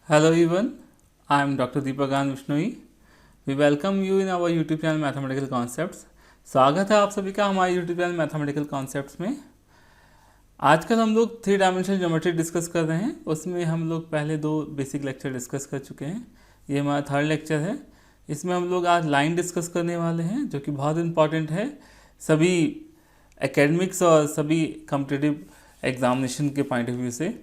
Hello everyone, I am Dr. Deepakan Vishnoi. We welcome you in our YouTube channel Mathematical Concepts. स्वागत है आप सभी का हमारे YouTube चैनल मैथमेटिकल कॉन्सेप्ट्स में। आजकल हम लोग 3 डायमेंशनल ज्योमेट्री डिस्कस कर रहे हैं। उसमें हम लोग पहले 2 बेसिक लेक्चर डिस्कस कर चुके हैं। ये हमारा 3rd लेक्चर है। इसमें हम लोग आज लाइन डिस्कस करने वाले हैं, जो कि बहुत इंपॉर्टेंट है सभी एकेडमिक्स और सभी कॉम्पिटिटिव एग्जामिनेशन के पॉइंट ऑफ व्यू से।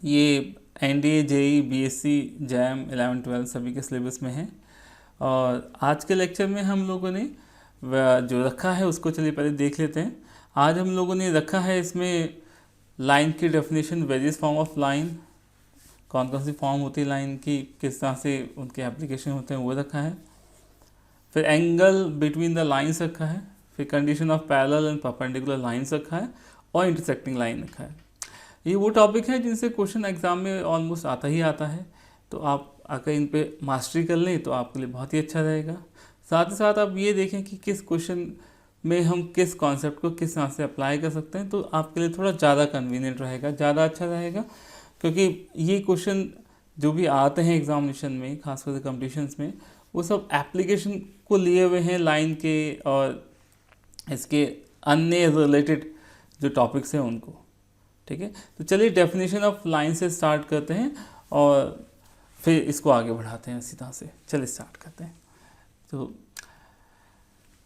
ये एनडीए, जेई, बीएससी, जैम 11, 12 सभी के सिलेबस में है। और आज के लेक्चर में हम लोगों ने जो रखा है उसको चलिए पहले देख लेते हैं। आज हम लोगों ने रखा है इसमें लाइन की definition, various form of line, कौन कौन सी फॉर्म होती है लाइन की, किस तरह से उनके एप्लीकेशन होते हैं वो रखा है। फिर एंगल बिटवीन द लाइन्स रखा है। फिर condition of parallel and perpendicular lines रखा है और इंटरसेक्टिंग लाइन रखा है। ये वो टॉपिक है जिनसे क्वेश्चन एग्जाम में ऑलमोस्ट आता ही आता है, तो आप अगर इन पे मास्टरी कर लें तो आपके लिए बहुत ही अच्छा रहेगा। साथ ही साथ आप ये देखें कि किस क्वेश्चन में हम किस कॉन्सेप्ट को किस तरह से अप्लाई कर सकते हैं, तो आपके लिए थोड़ा ज़्यादा कन्वीनियंट रहेगा, ज़्यादा अच्छा रहेगा। क्योंकि ये क्वेश्चन जो भी आते हैं एग्जामिनेशन में, खासकर कॉम्पिटिशन्स में, वो सब एप्लीकेशन को लिए हुए हैं लाइन के और इसके अन्य रिलेटेड जो टॉपिक्स हैं उनको। ठीक है, तो चलिए डेफिनेशन ऑफ लाइन से स्टार्ट करते हैं और फिर इसको आगे बढ़ाते हैं इसी तरह से। चलिए स्टार्ट करते हैं। तो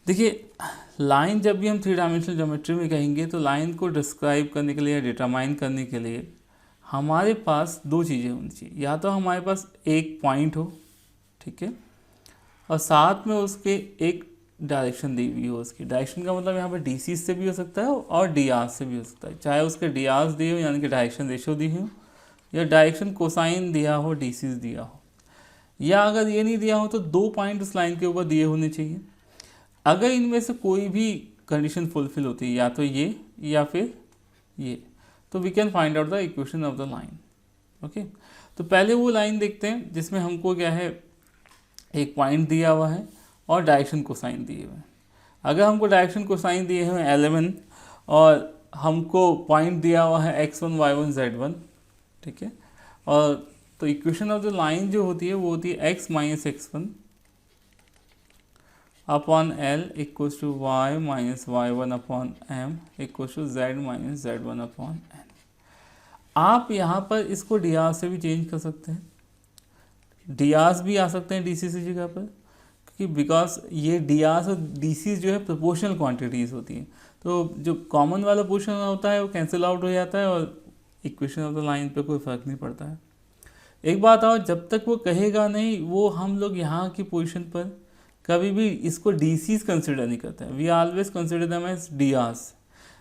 देखिए, लाइन जब भी हम 3 डायमेंशनल ज्योमेट्री में कहेंगे तो लाइन को डिस्क्राइब करने के लिए या डिटरमाइन करने के लिए हमारे पास 2 चीज़ें होनी चाहिए। या तो हमारे पास एक पॉइंट हो, ठीक है, और साथ में उसके एक डायरेक्शन दी हुई हो। उसकी डायरेक्शन का मतलब यहाँ पर डी सी से भी हो सकता है और डी आर से भी हो सकता है, चाहे उसके डी आर दिए हो यानी कि डायरेक्शन रेशो दी हो, या डायरेक्शन कोसाइन दिया हो, डी सी दिया हो, या अगर ये नहीं दिया हो तो 2 पॉइंट उस लाइन के ऊपर दिए होने चाहिए। अगर इनमें से कोई भी कंडीशन फुलफिल होती है, या तो ये या फिर ये, तो we can find out the equation of the line. Okay, तो पहले वो लाइन देखते हैं जिसमें हमको क्या है, एक पॉइंट दिया हुआ है और डायरेक्शन कोसाइन दिए हुए हैं। अगर हमको डायरेक्शन कोसाइन दिए हुए हैं L11 और हमको पॉइंट दिया हुआ है x1, y1, z1, ठीक है, और तो इक्वेशन ऑफ द लाइन जो होती है वो होती है x minus x1 upon L equals to y minus y1 upon m equals to z minus z1 upon n। आप यहाँ पर इसको डी आर से भी चेंज कर सकते हैं, डी आर्स भी आ सकते हैं डी सी की जगह पर, क्योंकि बिकॉज ये डी आर्स और डी सी जो है प्रोपोर्शनल क्वांटिटीज़ होती हैं, तो जो कॉमन वाला पोर्शन होता है वो कैंसिल आउट हो जाता है और इक्वेशन ऑफ द लाइन पे कोई फ़र्क नहीं पड़ता है। एक बात और, जब तक वो कहेगा नहीं, वो हम लोग यहाँ की पोजीशन पर कभी भी इसको डी सीज कंसिडर नहीं करते हैं। We always consider them as D R's.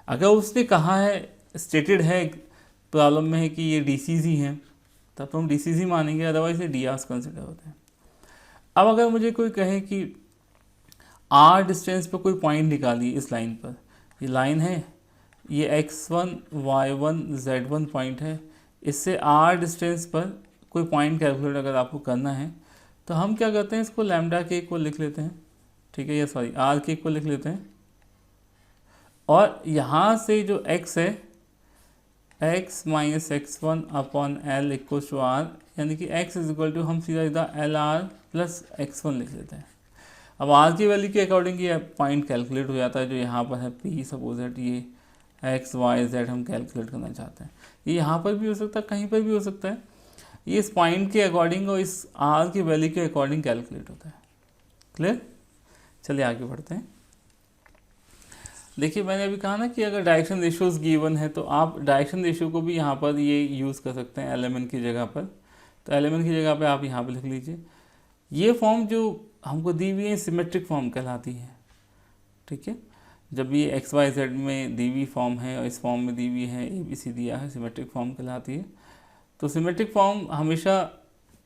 अगर उसने कहा है, स्टेटेड है प्रॉब्लम में है कि ये डी सीज ही हैं, तब तो हम डी सीज ही मानेंगे, अदरवाइज ये डी आर्स कंसिडर होते हैं। अब अगर मुझे कोई कहे कि आर डिस्टेंस पर कोई पॉइंट निकालिए इस लाइन पर, ये लाइन है, ये x1, y1, z1 पॉइंट है, इससे आर डिस्टेंस पर कोई पॉइंट कैलकुलेट अगर आपको करना है, तो हम क्या करते हैं, इसको लैम्डा के को लिख लेते हैं, ठीक है, या सॉरी आर के को लिख लेते हैं, और यहाँ से जो x है, x minus x1 upon L equal to R, यानी कि x इज इक्वल टू, हम सीधा सीधा एल आर प्लस x1 लिख लेते हैं। अब आर की वैल्यू के अकॉर्डिंग ये पॉइंट कैलकुलेट हो जाता है, जो यहाँ पर है P, सपोज दैट ये x y z हम कैलकुलेट करना चाहते हैं। ये यहाँ पर भी हो सकता है, कहीं पर भी हो सकता है, ये इस पॉइंट के अकॉर्डिंग और इस आर की वैल्यू के अकॉर्डिंग कैलकुलेट होता है। क्लियर? चलिए आगे बढ़ते हैं। देखिए, मैंने अभी कहा ना कि अगर डायरेक्शन रेशियोज गिवन है तो आप डायरेक्शन रेशियो को भी यहाँ पर ये यूज़ कर सकते हैं एलिमेंट की जगह पर। तो एलिमेंट की जगह पे आप यहाँ पर लिख लीजिए। ये फॉर्म जो हमको दी हुई है सिमेट्रिक फॉर्म कहलाती है, ठीक है। जब ये एक्स वाई जेड में दी हुई फॉर्म है और इस फॉर्म में दी हुई है, ए बी सी दिया है, सिमेट्रिक फॉर्म कहलाती है। तो सिमेट्रिक फॉर्म हमेशा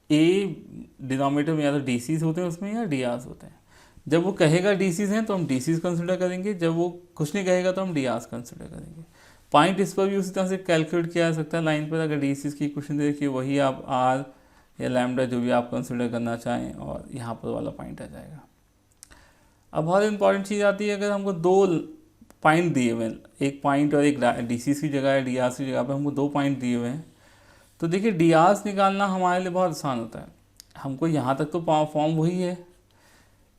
ए डिनोमिनेटर में या तो डी सीज होते हैं उसमें, या डी आर्स होते हैं। जब वो कहेगा डी सीज हैं तो हम डी सीज कंसिडर करेंगे, जब वो कुछ नहीं कहेगा तो हम डी आर्स कंसिडर करेंगे। पॉइंट इस पर भी उसी तरह से कैलकुलेट किया जा सकता है लाइन पर। अगर डी सीज की क्वेश्चन देखिए, वही आप आर या लैम्डा जो भी आप कंसिडर करना चाहें और यहाँ पर वाला पॉइंट आ जाएगा। अब बहुत इंपॉर्टेंट चीज़ आती है, अगर हमको 2 पॉइंट दिए हुए हैं, एक पॉइंट और एक डी सी की जगह या डी आर की जगह पर हमको 2 पॉइंट दिए हुए हैं, तो देखिए डी आर्स निकालना हमारे लिए बहुत आसान होता है, हमको यहाँ तक तो फॉर्म वही है।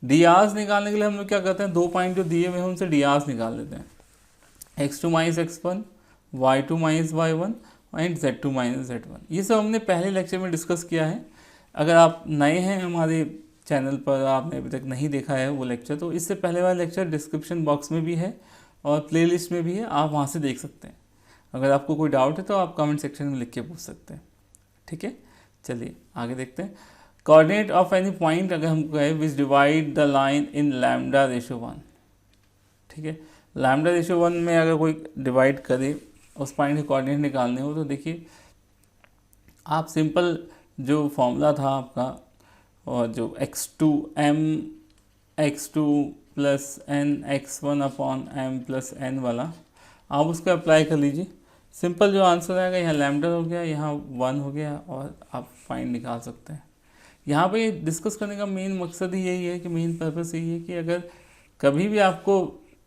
डी आर्स निकालने के लिए हम लोग क्या करते हैं, 2 पॉइंट जो दिए हुए हैं उनसे डी आर्स निकाल लेते हैं, x2 minus x1, y2 minus y1 and z2 minus z1। ये सब हमने पहले लेक्चर में डिस्कस किया है। अगर आप नए हैं हमारे चैनल पर, आपने अभी तक नहीं देखा है वो लेक्चर, तो इससे पहले वाला लेक्चर डिस्क्रिप्शन बॉक्स में भी है और प्लेलिस्ट में भी है, आप वहाँ से देख सकते हैं। अगर आपको कोई डाउट है तो आप कमेंट सेक्शन में लिख के पूछ सकते हैं। ठीक है, चलिए आगे देखते हैं। कोऑर्डिनेट ऑफ एनी पॉइंट अगर हम कहें विच divide the line in lambda ratio 1। ठीक है, लैम्डा रेशो 1 में अगर कोई डिवाइड करे, उस पॉइंट के कोऑर्डिनेट निकालने हो, तो देखिए आप सिंपल जो फॉर्मूला था आपका, और जो x2 plus n x1 upon m plus n वाला, आप उसको अप्लाई कर लीजिए। सिंपल जो आंसर आएगा, यहाँ लैम्डा हो गया, यहाँ 1 हो गया, और आप फाइंड निकाल सकते हैं। यहाँ पे डिस्कस करने का मेन मकसद ही यही है कि मेन पर्पस यही है कि अगर कभी भी आपको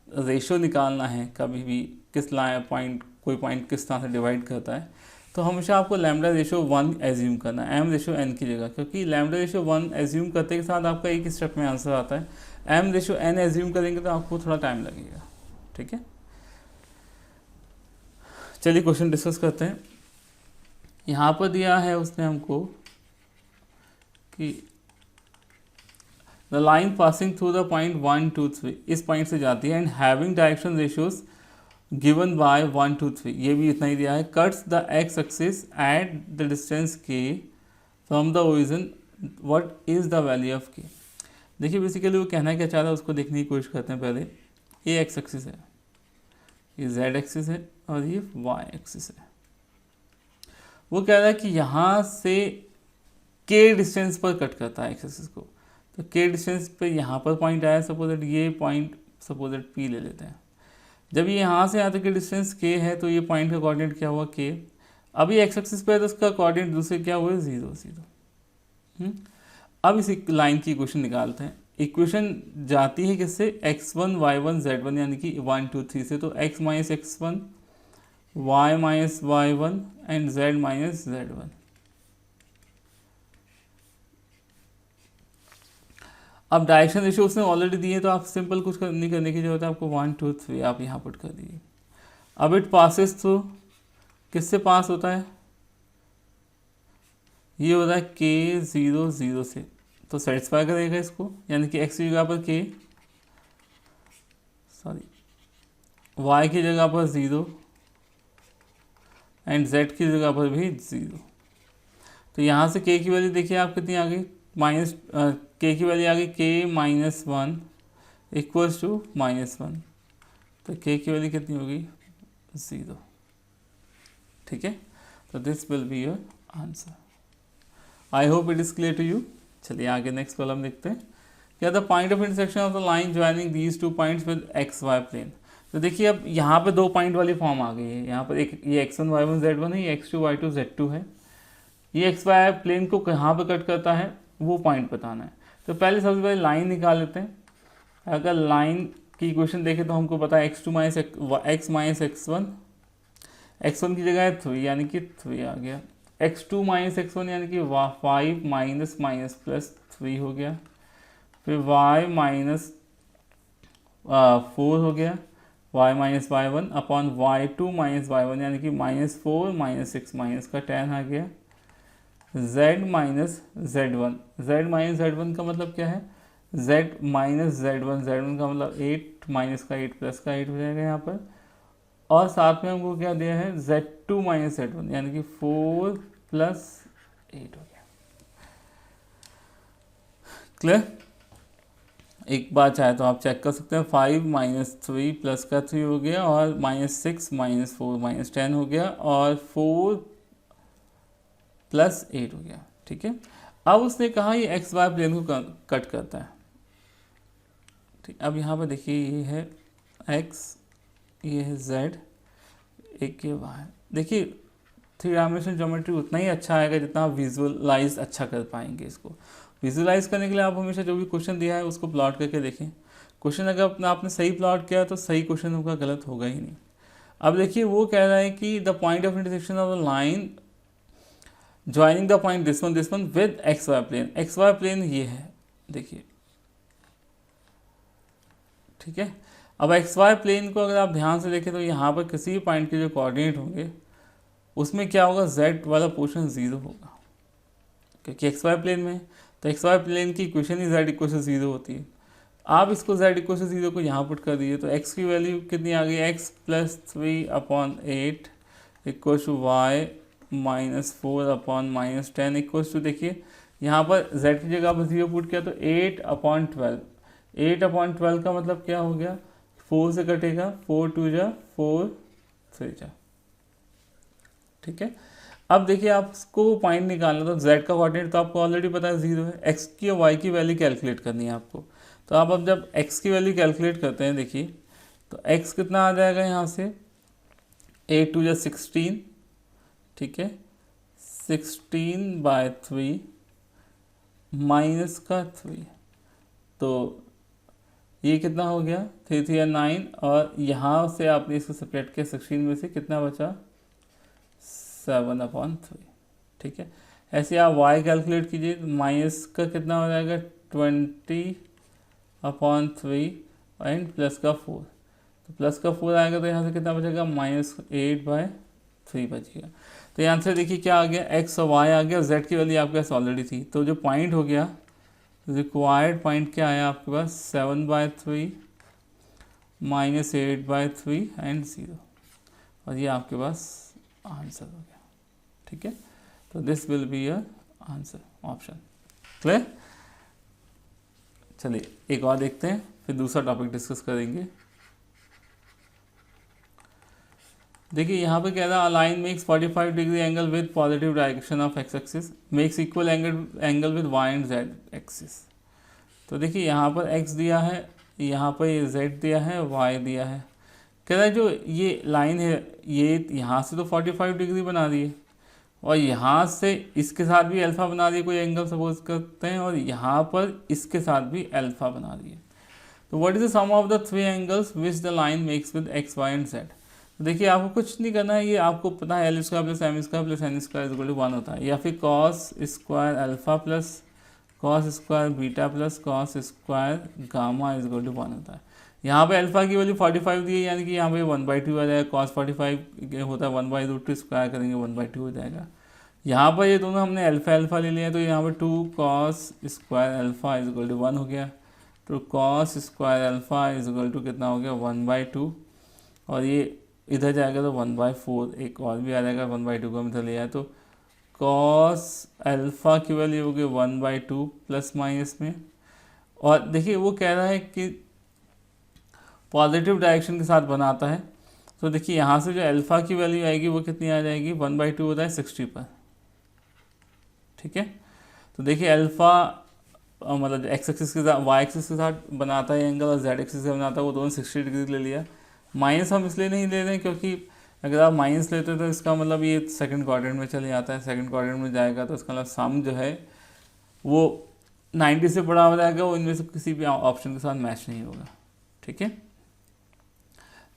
रेशो निकालना है, कभी भी किस पॉइंट, कोई पॉइंट किस तरह से डिवाइड करता है, तो हमेशा आपको लैम्डा रेशो 1 एज्यूम करना है m रेशो n की जगह, क्योंकि लैम्डा रेशो 1 एज्यूम करते के साथ आपका एक स्टेप में आंसर आता है। m रेशो n एज्यूम करेंगे तो आपको थोड़ा टाइम लगेगा। ठीक है, चलिए क्वेश्चन डिस्कस करते हैं। यहाँ पर दिया है उसने हमको कि the line passing through the point 1 2 3, इस पॉइंट से जाती है, and having direction ratios given by 1 2 3, ये भी इतना ही दिया है। Cuts the X axis at the distance K from the origin, what is the value of K. देखिए बेसिकली वो कहना क्या चाह रहा है उसको देखने की कोशिश करते हैं। पहले ये एक्स एक्सिस है, ये जेड एक्सिस है, और ये वाई एक्सिस है। वो कह रहा है कि यहाँ से के डिस्टेंस पर कट करता है एक्स एक्सिस को, तो के डिस्टेंस पे यहाँ पर पॉइंट आया, सपोज दैट ये पॉइंट सपोज दैट पी ले लेते हैं। जब ये यहाँ से यहाँ तक के डिस्टेंस के है, तो ये पॉइंट का कोऑर्डिनेट क्या हुआ के। अब ये एक्स एक्सिस पे है तो उसका कोऑर्डिनेट दूसरे क्या हुआ 0 0। अब इस लाइन की इक्वेशन निकालते हैं। इक्वेशन जाती है किससे, x1 y1 z1 यानी कि 1 2 3 से, तो x minus x1 y minus y1 and z minus z1। अब डायरेक्शन रेशियो उसने ऑलरेडी दिए, तो आप सिंपल कुछ नहीं करने की जरूरत है, आपको 1 2 3 आप यहाँ पुट कर दीजिए। अब इट पासेस थ्रू, किससे पास होता है, ये होता है k 0 0 से, तो सेटिस्फाई करेगा इसको, यानी कि x की जगह पर k, y की जगह पर 0 एंड z की जगह पर भी 0। तो यहाँ से k की वैल्यू देखिए आप कितनी आ गई, माइनस k की वैल्यू आ गई k माइनस 1 इक्वल्स टू -1, तो k की वैल्यू कितनी होगी 0। ठीक है, तो this will be your answer. I hope it is clear to you. चलिए आगे नेक्स्ट प्रॉब्लम देखते हैं। क्या the point of intersection of the line joining these 2 points with X Y plane. तो देखिए अब यहाँ पे 2 पॉइंट वाली फॉर्म आ गई है। यहाँ पर एक ये x1 y1 z1 है, ये x2 y2 z2 है। ये एक्स वाई प्लेन को कहाँ पे कट करता है वो पॉइंट बताना है। तो पहले सबसे पहले लाइन निकाल लेते हैं। अगर लाइन की इक्वेशन देखें तो हमको पता है x2 minus x minus x1 की जगह है 3 यानी कि 3 आ गया, x2 माइनस x1 यानी कि 5 माइनस माइनस प्लस 3 हो गया, फिर y माइनस 4 हो गया, y minus y1 upon y2 minus y1 यानी कि -4 माइनस 6 माइनस का 10 आ गया, z माइनस z1 का मतलब क्या है, z माइनस z1 का मतलब 8 माइनस का 8 प्लस का 8 हो जाएगा यहाँ पर, और साथ में हमको क्या दिया है z2 माइनस z1 यानी कि 4 प्लस 8 हो गया। क्लियर? एक बार चाहे तो आप चेक कर सकते हैं, 5 माइनस 3 प्लस का 3 हो गया, और -6 माइनस 4 माइनस 10 हो गया, और 4 प्लस 8 हो गया। ठीक है, अब उसने कहा ये एक्स वाई प्लेन को कट करता है। ठीक, अब यहाँ पर देखिए ये है x, ये है z, एक ये y। देखिए 3 डायमेंशनल ज्योमेट्री उतना ही अच्छा आएगा जितना आप विजुअलाइज अच्छा कर पाएंगे। इसको विजुअलाइज करने के लिए आप हमेशा जो भी क्वेश्चन दिया है उसको प्लॉट करके देखें। क्वेश्चन अगर आपने सही प्लॉट किया तो सही क्वेश्चन होगा, गलत होगा ही नहीं। अब देखिए वो कह रहा है कि the point of intersection of the line joining the point this one with X Y plane. X Y plane ये है, देखिए, ठीक है। अब एक्स वाई प्लेन को अगर आप ध्यान से देखें तो यहाँ पर किसी भी पॉइंट के जो कोऑर्डिनेट होंगे उसमें क्या होगा, z वाला पोर्शन 0 होगा, क्योंकि एक्स वाई प्लेन में है। तो एक्स वाई प्लेन की इक्वेशन ही z इक्वल टू 0 होती है। आप इसको z इक्वल टू 0 को यहाँ पुट कर दीजिए तो x की वैल्यू कितनी आ गई, x plus 3/8 equal to Y -4/-10 equal to, देखिए यहाँ पर z की जगह पर 0 पुट किया तो 8/12। 8/12 का मतलब क्या हो गया, 4 से कटेगा, 4 2 जा 4 3 जा, ठीक है। अब देखिए आपको पॉइंट निकालना, तो z का कोऑर्डिनेट तो आपको ऑलरेडी पता है 0 है। x की और y की वैल्यू कैलकुलेट करनी है आपको। तो आप अब जब x की वैल्यू कैलकुलेट करते हैं, देखिए तो x कितना आ जाएगा यहाँ से, 8 2 जा 16, ठीक है, 16/3 माइनस का 3, तो ये कितना हो गया, 3 3 या 9, और यहाँ से आपने इसको सब्ट्रैक्ट किया 16 में से, कितना बचा, 7/3, ठीक है। ऐसे आप y कैलकुलेट कीजिए, माइनस का कितना हो जाएगा, 20/3 एंड प्लस का 4, तो प्लस का 4 आएगा तो यहाँ से कितना बचेगा, -8/3 बचेगा। तो यहाँ से देखिए क्या आ गया, x और y आ गया, z की वैल्यू आपके पास ऑलरेडी थी। तो जो पॉइंट हो गया, रिक्वायर्ड पॉइंट क्या आया आपके पास, 7/3 -8/3 एंड 0, और ये आपके पास आंसर हो गया, ठीक है। तो this will be your answer option. Clear. चलिए एक और देखते हैं, फिर दूसरा टॉपिक डिस्कस करेंगे। देखिए यहाँ पे कह रहा है, line makes 45 degree angle with positive direction of X axis, makes equal angle with Y and Z axis. तो देखिए यहाँ पर x दिया है, यहाँ पर ये z दिया है, y दिया है। कह रहा है जो ये लाइन है ये यहाँ से तो 45 डिग्री बना रही है, और यहाँ से इसके साथ भी अल्फ़ा बना रही है, कोई एंगल सपोज करते हैं, और यहाँ पर इसके साथ भी अल्फ़ा बना रही है। तो what is the sum of the 3 angles which the line makes with x y and z। तो देखिए आपको कुछ नहीं करना है, ये आपको पता है l square plus m square plus n square equal to 1 होता है, या फिर cos square alpha plus cos square beta plus cos square gamma equal to 1 होता है। यहाँ पे अल्फ़ा की वैल्यू 45 दी है, यानी कि यहाँ पे 1/2 आ जाएगा, cos 45 होता है 1/√2, स्क्वायर करेंगे 1/2 हो जाएगा। यहाँ पर ये दोनों हमने अल्फ़ा ले लिया, तो यहाँ पर 2 cos square alpha equal to 1 हो गया, तो cos square alpha equal to कितना हो गया, 1/2, और ये इधर जाएगा तो 1/4, एक और भी आ जाएगा 1/2 का मतलब लिया है, तो cos अल्फ़ा की वैल्यू होगी 1/2 प्लस माइनस में। और देखिए वो कह रहा है कि पॉजिटिव डायरेक्शन के साथ बनाता है, तो देखिए यहाँ से जो अल्फ़ा की वैल्यू आएगी वो कितनी आ जाएगी, 1/2 होता है 60 पर, ठीक है। तो देखिए अल्फ़ा मतलब एक्स एक्सिस के साथ वाई एक्सिस के साथ बनाता है एंगल, और जेड एक्सिस से बनाता है, वो दोनों 60 डिग्री ले लिया। माइनस हम इसलिए नहीं ले रहे हैं क्योंकि अगर आप माइनस लेते हो तो इसका मतलब ये सेकंड क्वाड्रेंट में चले जाता है, सेकंड क्वाड्रेंट में जाएगा तो इसका मतलब सम जो है वो 90 से बड़ा हो जाएगा, वो इनमें से किसी भी ऑप्शन के साथ मैच नहीं होगा, ठीक है।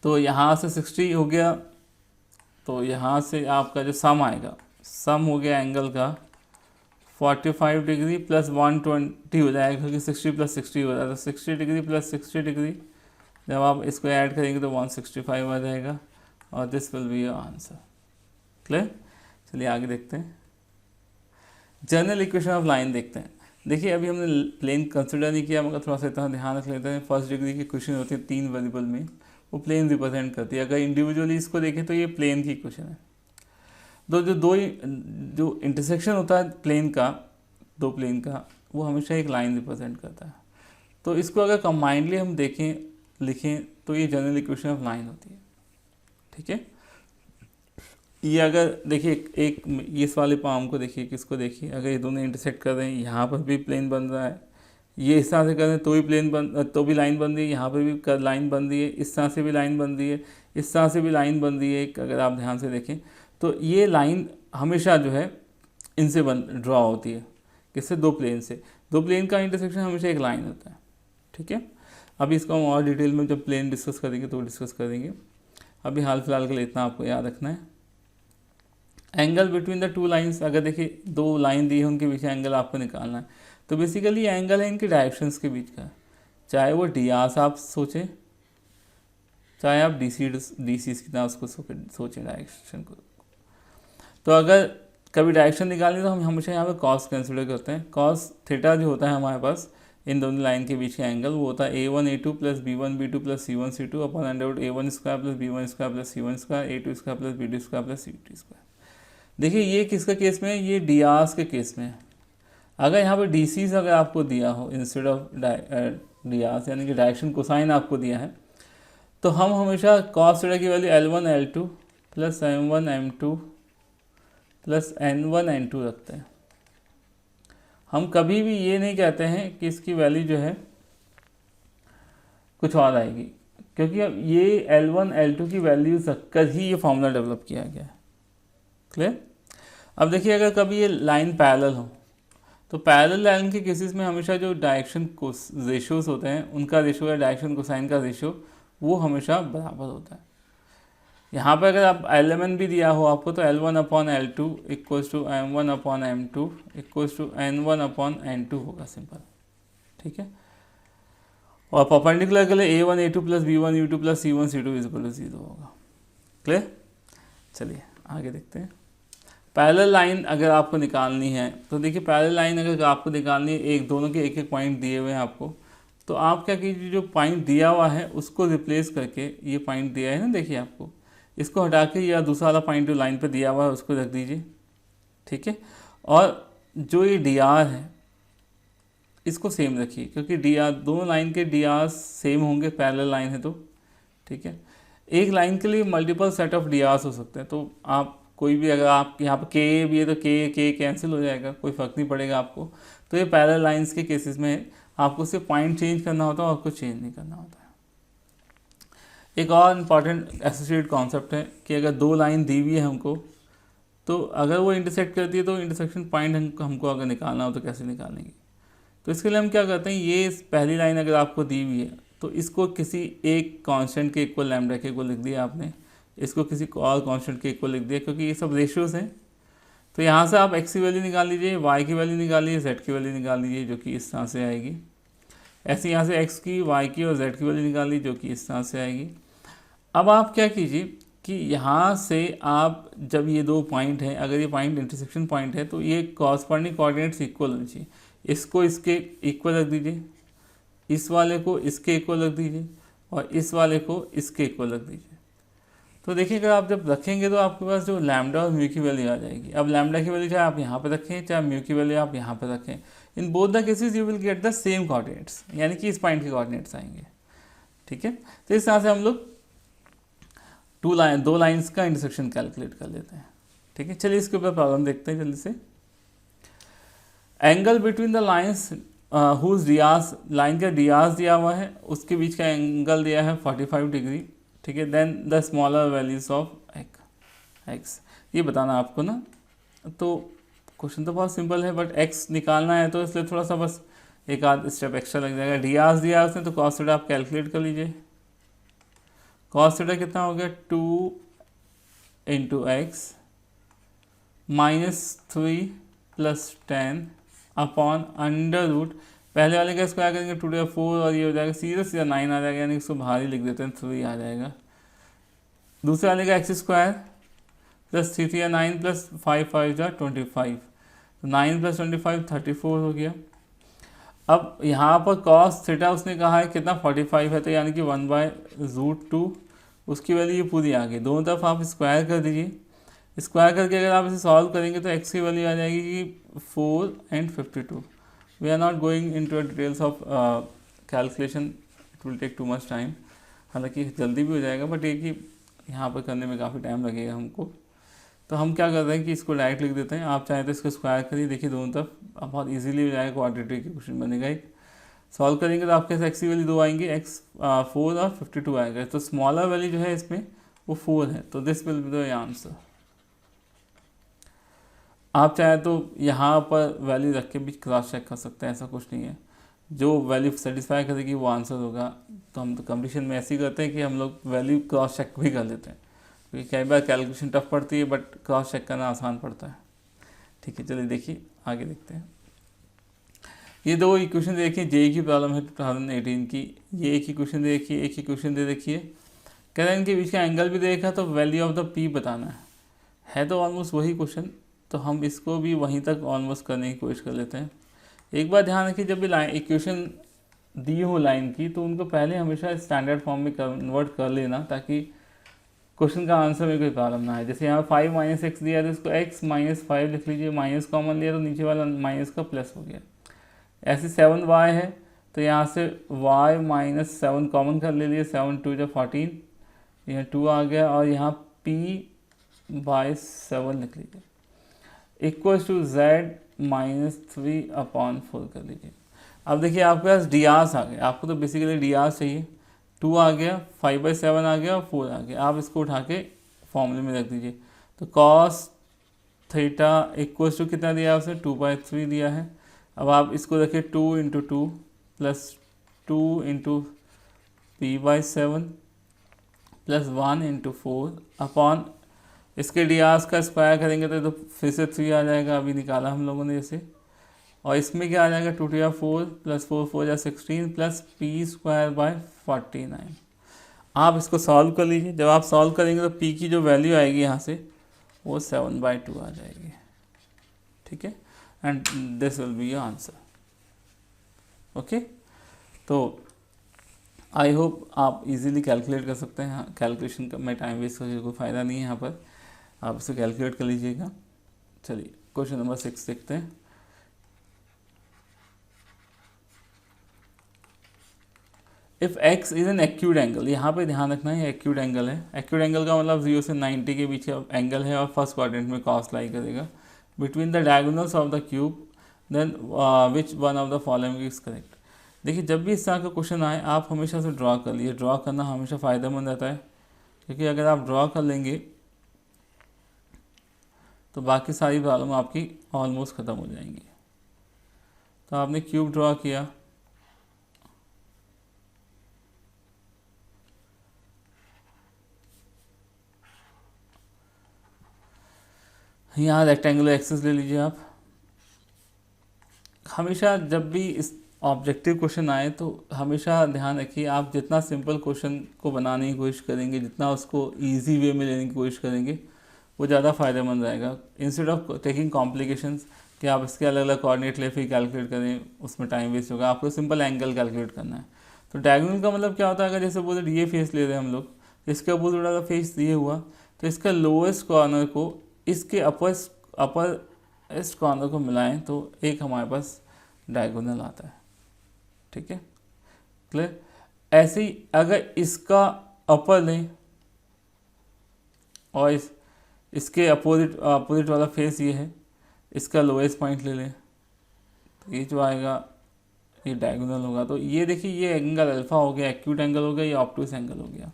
तो यहाँ से 60 हो गया, तो यहाँ से आपका जो सम आएगा, सम हो गया एंगल का 45 डिग्री प्लस 120 हो जाएगा, क्योंकि 60 प्लस 60 हो जाएगा, तो 60 डिग्री प्लस 60 डिग्री जब आप इसको ऐड करेंगे तो 165 आ जाएगा, और this will be your answer. Clear. चलिए आगे देखते हैं, जनरल इक्वेशन ऑफ लाइन देखते हैं। देखिए अभी हमने प्लेन कंसिडर नहीं किया, मगर थोड़ा सा इतना ध्यान रख लेते हैं। फर्स्ट डिग्री की क्वेश्चन होती है 3 वेरिएबल में, वो प्लेन रिप्रेजेंट करती है। अगर इंडिविजुअली इसको देखें तो ये प्लेन की क्वेश्चन है। जो इंटरसेक्शन होता है प्लेन का, दो प्लेन का, वो हमेशा एक लाइन रिप्रेजेंट करता है। तो इसको अगर कंबाइंडली हम लिखें तो ये जनरल इक्वेशन ऑफ लाइन होती है, ठीक है। ये अगर देखिए एक इस वाले पाम को देखिए, किसको देखिए, अगर ये दोनों इंटरसेक्ट कर रहे हैं, यहाँ पर भी प्लेन बन रहा है, ये इस तरह से कर रहे हैं तो भी लाइन बन रही है, यहाँ पर भी लाइन बन रही है, इस तरह से भी लाइन बन रही है, इस तरह से भी लाइन बन रही है। अगर आप ध्यान से देखें तो ये लाइन हमेशा जो है इनसे ड्रॉ होती है, किससे, दो प्लेन से। दो प्लेन का इंटरसेक्शन हमेशा एक लाइन होता है, ठीक है। अभी इसको हम और डिटेल में जब प्लेन डिस्कस करेंगे तो डिस्कस करेंगे। अभी हाल फिलहाल के लिए इतना आपको याद रखना है। Angle between the two lines, अगर देखिए दो लाइन दी है उनके बीच एंगल आपको निकालना है, तो बेसिकली एंगल है इनके डायरेक्शंस के बीच का, चाहे वो डी आर आप सोचें, चाहे आप डी सी की तरह उसको सोचें डायरेक्शन को। तो अगर कभी डायरेक्शन निकालनी तो हम हमेशा यहाँ पे कॉस कंसिडर करते हैं। कॉस थीटा जो होता है हमारे पास इन दोनों लाइन के बीच का एंगल, वो होता है A1 A2 plus B1 B2 plus C1 C2 upon under root A1 square plus B1 square plus C1 square A2 square plus B2 square plus C2 square. देखिए ये किसका केस में है, ये डी आर्स के केस में है। अगर यहाँ पर डी सीज अगर आपको दिया हो इंस्टेड ऑफ डी आर्स, यानी कि डायरेक्शन कोसाइन आपको दिया है, तो हम हमेशा कॉस थीटा की value L1 L2 plus M1 M2 plus N1 N2 रखते हैं। हम कभी भी ये नहीं कहते हैं कि इसकी वैल्यू जो है कुछ और आएगी, क्योंकि अब ये L1 L2 की वैल्यूज रखकर ही ये फॉर्मूला डेवलप किया गया है। क्लियर? अब देखिए अगर कभी ये लाइन पैरेलल हो, तो पैरेलल लाइन के केसेस में हमेशा जो डायरेक्शन को रेशियोज होते हैं उनका रेशियो या डायरेक्शन कोसाइन का रेशियो वो हमेशा बराबर होता है। यहाँ पर अगर आप एलिमेंट भी दिया हो आपको, तो L1 upon L2 equals to M1 upon M2 equals to N1 upon N2 होगा, सिंपल। ठीक है, और परपेंडिकुलर के लिए A1 A2 plus B1 U2 plus C1 C2 equal to 0 होगा। क्लियर? चलिए आगे देखते हैं। पैरेलल लाइन अगर आपको निकालनी है, तो देखिए पैरेलल लाइन अगर आपको निकालनी है, एक दोनों के एक एक पॉइंट दिए हुए हैं आपको, तो आप क्या कीजिए, जो पॉइंट दिया हुआ है उसको रिप्लेस करके, ये पॉइंट दिया है ना देखिए आपको, इसको हटा के या दूसरा वाला पॉइंट जो लाइन पे दिया हुआ है उसको रख दीजिए। ठीक है, और जो ये डी आर है इसको सेम रखिए, क्योंकि डी आर दोनों लाइन के डी आर सेम होंगे, पैरेलल लाइन है तो। ठीक है, एक लाइन के लिए multiple set of D Rs हो सकते हैं, तो आप कोई भी, अगर आप यहाँ पर के भी है तो के कैंसिल हो जाएगा, कोई फ़र्क नहीं पड़ेगा आपको। तो ये पैरेलल लाइंस के केसेस में आपको सिर्फ पॉइंट चेंज करना होता है और कुछ चेंज नहीं करना होता है। एक और इम्पॉर्टेंट एसोसिएट कॉन्सेप्ट है कि अगर दो लाइन दी हुई है हमको, तो अगर वो इंटरसेक्ट करती है तो इंटरसेक्शन पॉइंट हमको अगर निकालना हो तो कैसे निकालेंगे। तो इसके लिए हम क्या करते हैं, ये पहली लाइन अगर आपको दी हुई है तो इसको किसी एक कांस्टेंट के इक्वल लैम्डा के इक्वल लिख दिया आपने, इसको किसी और कांस्टेंट के इक्वल लिख दिया, क्योंकि ये सब रेशियोज हैं। तो यहाँ से आप x की वैल्यू निकाल लीजिए, y की वैल्यू निकाल लीजिए, z की वैल्यू निकाल लीजिए, जो कि इस तरह से आएगी। ऐसे यहाँ से x की, y की और z की वैल्यू निकाल लीजिए, जो कि इस तरह से आएगी। अब आप क्या कीजिए कि यहाँ से आप, जब ये दो पॉइंट हैं, अगर ये पॉइंट इंटरसेक्शन पॉइंट है, तो ये कॉरस्पॉन्डिंग कोऑर्डिनेट्स इक्वल होनी चाहिए। इसको इसके इक्वल रख दीजिए, इस वाले को इसके इक्वल रख दीजिए, और इस वाले को इसके इक्वल रख दीजिए। तो देखिए अगर आप जब रखेंगे तो आपके पास जो लैम्डा और म्यू की वैल्यू आ जाएगी। अब लैम्डा की वैल्यू चाहे आप यहाँ पर रखें, चाहे म्यू की वैल्यू आप यहाँ पर रखें, in both the cases you will get the same coordinates, यानी कि इस पॉइंट के कोऑर्डिनेट्स आएंगे। ठीक है, तो इस तरह से हम लोग दो लाइंस का इंटरसेक्शन कैलकुलेट कर लेते हैं। ठीक है, चलिए इसके ऊपर प्रॉब्लम देखते हैं जल्दी से। Angle between the lines whose DRs, line का डियास दिया हुआ है, उसके बीच का एंगल दिया है 45 डिग्री। ठीक है, then the smaller values of x, ये बताना आपको ना। तो क्वेश्चन तो बहुत सिंपल है, बट एक्स निकालना है तो इसलिए थोड़ा सा बस एक आध स्टेप एक्स्ट्रा लग जाएगा। डियास दिया उसने, तो कॉस थीटा आप कैलकुलेट कर लीजिए। कॉस थीटा कितना हो गया, 2 into x -3 + 10 upon under root, पहले वाले का स्क्वायर करेंगे 2 × 4 और ये हो जाएगा सीधा 9 आ जाएगा, यानी इसको बाहर ही लिख देते हैं, 3 आ जाएगा। दूसरे वाले का x स्क्वायर प्लस 3 3 9 प्लस 5 5 25, तो 9 + 25 34 हो गया। अब यहाँ पर कॉस थीटा उसने कहा है कितना 45 है, तो यानी कि 1/√2, उसकी वैल्यू ये पूरी आ गई। दोनों तरफ आप स्क्वायर कर दीजिए, स्क्वायर करके अगर आप इसे सॉल्व करेंगे तो x की वैल्यू आ जाएगी कि 4 and 52। We are not going into details of calculation, it will take too much time. हालांकि जल्दी भी हो जाएगा, बट ये कि यहाँ पर करने में काफ़ी टाइम लगेगा हमको। तो हम क्या कर रहे हैं कि इसको डायरेक्ट लिख देते हैं। आप चाहें तो इसको स्क्वायर करिए, देखिए दोनों तरफ बहुत इजीली हो जाएगा, क्वाड्रेटिक क्वेश्चन बनेगा एक। सॉल्व करेंगे तो आपके एक्स की वैल्यू 2 आएंगे, x 4 और 52 आएगा। तो स्मॉलर वैल्यू जो है इसमें वो 4 है, तो this will be the answer. आप चाहे तो यहाँ पर वैल्यू रख के भी क्रॉस चेक कर सकते हैं, ऐसा कुछ नहीं है। जो वैल्यू सेटिस्फाई करेगी वो आंसर होगा। तो हम तो कंपटीशन में ऐसे ही करते हैं कि हम लोग वैल्यू क्रॉस चेक भी कर लेते हैं। क्योंकि कई बार कैलकुलेशन टफ पड़ती है बट क्रॉस चेक करना आसान पड़ता है। ठीक है, चलिए देखिए आगे देखते हैं। ये दो इक्वेशन देखिए, जेई की प्रॉब्लम है 2018 की। ये एक इक्वेशन देखिए, एक इक्वेशन दे देखिए, कह रहे हैं इनके बीच का एंगल भी देखा तो वैल्यू ऑफ द पी बताना है तो ऑलमोस्ट वही क्वेश्चन, तो हम इसको भी वहीं तक ऑलमोस्ट करने की कोशिश कर लेते हैं। एक बात ध्यान रखिए, जब भी लाइन इक्वेशन दी हो लाइन की तो उनको पहले हमेशा स्टैंडर्ड फॉर्म में कन्वर्ट कर लेना, ताकि क्वेश्चन का आंसर में कोई प्रॉब्लम ना आए। जैसे यहाँ 5 - x दिया तो इसको x - 5 लिख लीजिए, माइनस कॉमन लिया तो नीचे वाला माइनस का प्लस हो गया। ऐसे 7y है तो यहाँ से y - 7 कॉमन कर ले लिए, 7 × 2 = 14, यहाँ 2 आ गया, और यहाँ p/7 लिख लीजिए, इक्वल्स टू z - 3/4 कर लीजिए। अब देखिए आपके पास डी आर्स आ गए, आपको तो बेसिकली डी आर्स चाहिए। 2 आ गया, 5/7 आ गया और 4 आ गया। आप इसको उठा के फॉर्मूले में रख दीजिए। तो cos थीटा इक्वल्स टू कितना दिया आपसे, 2/3 दिया है। अब आप इसको रखिए 2 × 2 + 2 × p/7 + 1 × 4 अपॉन इसके डी आर्स का स्क्वायर करेंगे तो फिर से 3 आ जाएगा, अभी निकाला हम लोगों ने जैसे। और इसमें क्या आ जाएगा, 2 × 4 + 4 × 4 = 16 + p²/49। आप इसको सॉल्व कर लीजिए। जब आप सॉल्व करेंगे तो p की जो वैल्यू आएगी यहाँ से वो 7/2 आ जाएगी। ठीक है, and this will be your answer. Okay, तो आई होप आप इजीली कैलकुलेट कर सकते हैं। कैलकुलेशन का मैं टाइम वेस्ट करके कोई फ़ायदा नहीं है यहाँ पर, आप इसे कैलकुलेट कर लीजिएगा। चलिए क्वेश्चन नंबर 6 देखते हैं। If x is an acute angle, यहाँ पे ध्यान रखना है एक्यूट एंगल है। एक्यूट एंगल का मतलब 0 से 90 के बीच एंगल है और फर्स्ट क्वाड्रेंट में कॉस लाई करेगा between the diagonals of the cube, then which one of the following is correct. देखिए जब भी इस तरह का क्वेश्चन आए आप हमेशा से ड्रॉ कर लीजिए। ड्रॉ करना हमेशा फ़ायदेमंद रहता है, क्योंकि अगर आप ड्रॉ कर लेंगे तो बाकी सारी प्रॉब्लम आपकी ऑलमोस्ट ख़त्म हो जाएंगी। तो आपने क्यूब ड्रॉ किया, यहाँ रेक्टेंगुलर एक्सिस ले लीजिए आप। हमेशा जब भी इस ऑब्जेक्टिव क्वेश्चन आए तो हमेशा ध्यान रखिए, आप जितना सिंपल क्वेश्चन को बनाने की कोशिश करेंगे, जितना उसको इजी वे में लेने की कोशिश करेंगे, वो ज़्यादा फ़ायदेमंद रहेगा। इंस्टेड ऑफ टेकिंग कॉम्प्लिकेशंस कि आप इसके अलग अलग कोऑर्डिनेट ले फिर कैलकुलेट करें, उसमें टाइम वेस्ट होगा। आपको सिंपल एंगल कैलकुलेट करना है। तो डायगोनल का मतलब क्या होता है, अगर जैसे बोले ये फेस ले रहे हैं हम लोग, इसके ऊपर थोड़ा सा फेस ये हुआ तो इसका लोएस्ट कॉर्नर को इसके अपर कॉर्नर को मिलाएं तो एक हमारे पास डायगोनल आता है। ठीक है, क्लियर। ऐसे ही अगर इसका अपर लें और इसके अपोजिट वाला फेस ये है, इसका लोएस्ट पॉइंट ले लें तो ये जो आएगा ये डायगोनल होगा। तो ये देखिए ये एंगल अल्फा हो गया, एक्यूट एंगल हो गया, ये ऑब्टूस एंगल हो गया।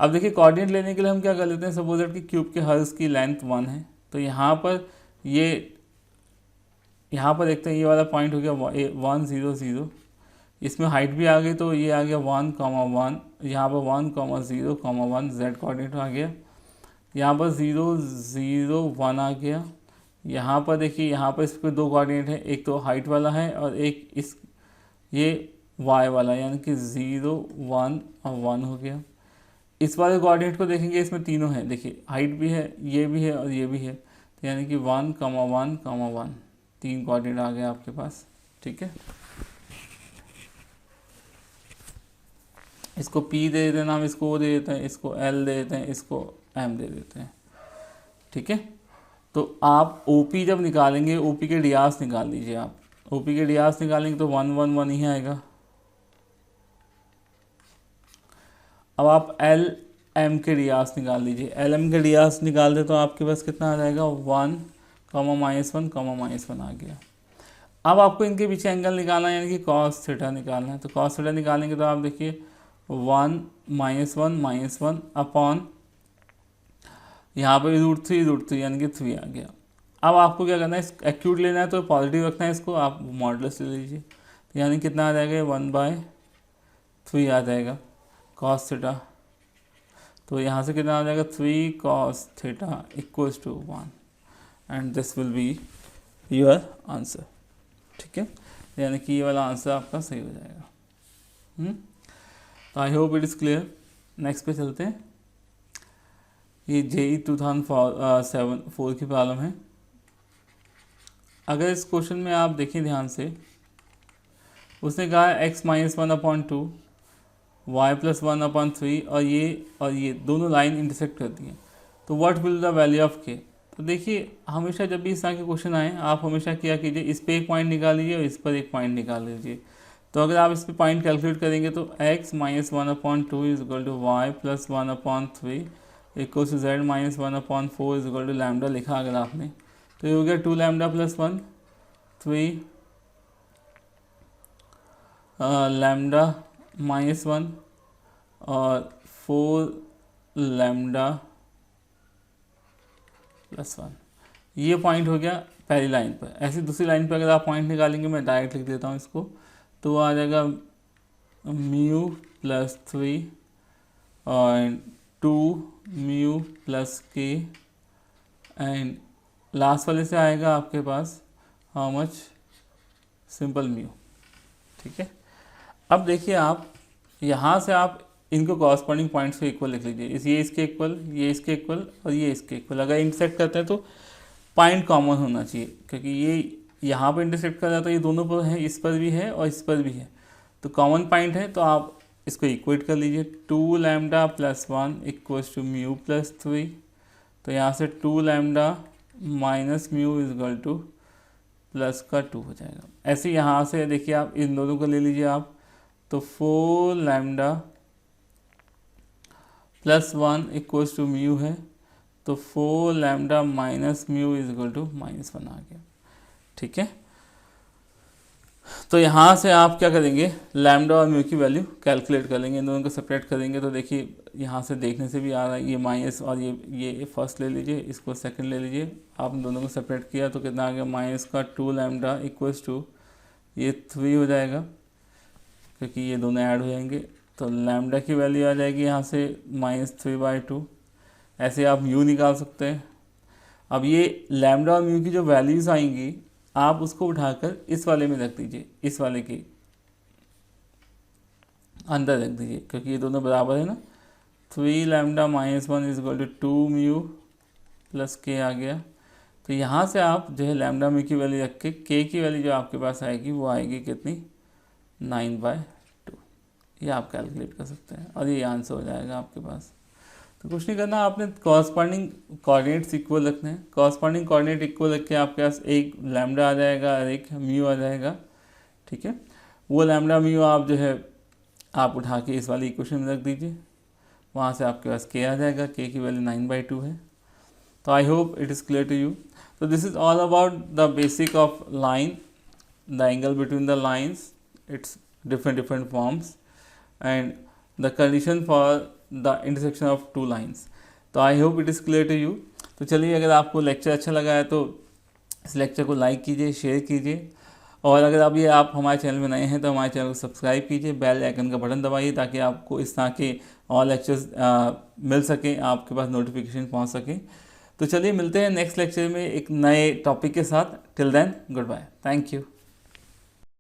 अब देखिए कोऑर्डिनेट लेने के लिए हम क्या कर लेते हैं, सपोज दैट कि क्यूब के हर की लेंथ 1 है, तो यहाँ पर देखते हैं ये वाला पॉइंट हो गया 1 0 0, इसमें हाइट भी आ गई तो ये आ गया 1, 1, यहाँ पर 1, 0, 1 z कोऑर्डिनेट आ गया, यहाँ पर 0 0 1 आ गया। यहाँ पर देखिए यहाँ पर इस पर दो कोऑर्डिनेट है, एक तो हाइट वाला है और एक ये y वाला, यानी कि 0 1 और 1 हो गया। इस वाले कोऑर्डिनेट को देखेंगे, इसमें तीनों हैं, देखिए हाइट भी है, ये भी है और ये भी है, तो यानी कि 1, 1, 1, 3 कोऑर्डिनेट आ गया आपके पास। ठीक है, इसको P दे देते हैं नाम, इसको O दे देते हैं, इसको L दे देते हैं, इसको M दे देते हैं। ठीक है, तो आप OP जब निकालेंगे, OP के डियास निकाल लीजिए। आप OP के डियास निकालेंगे तो 1 1 1 ही आएगा। अब आप LM के डियास निकाल लीजिए। LM के डियास निकाल दे तो आपके पास कितना आ जाएगा, 1, -1, -1 आ गया। अब आपको इनके पीछे एंगल निकालना है, यानी कि cos थीटा निकालना है। तो cos थीटा निकालेंगे तो आप देखिए 1 -1 अपॉन यहाँ पर √3 यानी कि 3 आ गया। अब आपको क्या करना है, एक्यूट लेना है तो पॉजिटिव रखना है, इसको आप मॉडुलस ले लीजिए, तो यानी कितना आ जाएगा, 1/3 आ जाएगा cos थीटा। तो यहाँ से कितना आ जाएगा 3 cos theta equals to 1 and this will be your answer. ठीक है, यानी कि ये वाला आंसर आपका सही हो जाएगा। तो I hope it is clear. Next पे चलते हैं। ये JEE 2004 की प्रॉब्लम है। अगर इस क्वेश्चन में आप देखें ध्यान से, उसने कहा है x - 1/2 y + 1/3 और ये दोनों लाइन इंटरसेक्ट करती हैं, तो what will the value of k। तो देखिए, हमेशा जब भी इस तरह के क्वेश्चन आए, आप हमेशा क्या कीजिए, इस पे एक पॉइंट निकाल लीजिए और इस पर एक पॉइंट निकाल लीजिए। तो अगर आप इस पे पॉइंट कैलकुलेट करेंगे तो x - 1/2 = y + 1/3 equal to z - 1/4 lambda लिखा अगर आपने, तो ये हो गया 2 लैम्डा + 1 3 लैम्डा -1 और 4 लैम्डा + 1। ये पॉइंट हो गया पहली लाइन पर। ऐसी दूसरी लाइन पर अगर आप पॉइंट निकालेंगे, मैं डायरेक्ट लिख देता हूँ इसको, तो आ जाएगा μ + 3 और 2 μ + k एंड लास्ट वाले से आएगा आपके पास हाउ मच, सिंपल म्यू। ठीक है, अब देखिए आप यहाँ से आप इनको कॉरस्पॉन्डिंग पॉइंट्स के इक्वल लिख लीजिए। ये इसके इक्वल, ये इसके इक्वल और ये इसके इक्वल। अगर इंटरसेक्ट करते हैं तो पॉइंट कॉमन होना चाहिए, क्योंकि ये यहाँ पर इंटरसेक्ट कर रहा है तो ये दोनों पर है, इस पर भी है और इस पर भी है, तो कॉमन पॉइंट है। तो आप इसको इक्वेट कर लीजिए, 2 लैम्डा + 1 इक्वल्स टू μ + 3। तो यहाँ से 2 lambda minus mu equal to plus का 2 हो जाएगा। ऐसे यहाँ से देखिए आप इन दोनों को ले लीजिए आप, तो 4 लैम्डा + 1 इक्वल्स टू म्यू है, तो 4 lambda minus mu equal to -1 आ गया। ठीक है, तो यहाँ से आप क्या करेंगे, लैम्डा और म्यू की वैल्यू कैलकुलेट कर लेंगे, इन दोनों को सेपरेट करेंगे। तो देखिए यहाँ से देखने से भी आ रहा है, ये माइनस और ये फर्स्ट ले लीजिए, इसको सेकंड ले लीजिए। आप दोनों को सेपरेट किया तो कितना आ गया, माइनस का 2 लैम्डा इक्वल्स टू ये 3 हो जाएगा, क्योंकि ये दोनों ऐड हो जाएंगे। तो लैम्डा की वैल्यू आ जाएगी यहाँ से -3/2। ऐसे आप म्यू निकाल सकते हैं। अब ये लैम्डा और म्यू की जो वैल्यूज़ आएंगी, आप उसको उठाकर इस वाले में रख दीजिए, इस वाले के अंदर रख दीजिए, क्योंकि ये दोनों बराबर है ना। 3 lambda -1 equal to 2 mu plus के आ गया। तो यहाँ से आप जो है लैम्डा म्यू की वैल्यू रख के के की वैल्यू जो आपके पास आएगी वो आएगी कितनी, 9/2। ये आप कैलकुलेट कर सकते हैं और ये आंसर हो जाएगा आपके पास। तो कुछ नहीं करना, आपने कॉरस्पॉन्डिंग कोऑर्डिनेट्स इक्वल रखने हैं। कॉरस्पॉन्डिंग कोऑर्डिनेट इक्वल रख के आपके पास एक लैम्डा आ जाएगा और एक म्यू आ जाएगा। ठीक है, वो लैम्डा म्यू आप जो है आप उठा के इस वाली इक्वेशन में रख दीजिए, वहाँ से आपके पास के आ जाएगा, के की वैल्यू 9/2 है। तो I hope it is clear to you. तो this is all about the basic of line, the angle between the lines, it's different forms and the condition for the intersection of two lines. तो I hope it is clear to you. तो चलिए, अगर आपको lecture अच्छा लगा है तो इस लेक्चर को लाइक कीजिए, शेयर कीजिए, और अगर अभी आप हमारे चैनल में नए हैं तो हमारे चैनल को सब्सक्राइब कीजिए, बेल आइकन का बटन दबाइए ताकि आपको इस तरह के और लेक्चर्स मिल सकें, आपके पास नोटिफिकेशन पहुंच सके। तो चलिए मिलते हैं नेक्स्ट लेक्चर में एक नए टॉपिक के साथ। Till then, goodbye, thank you.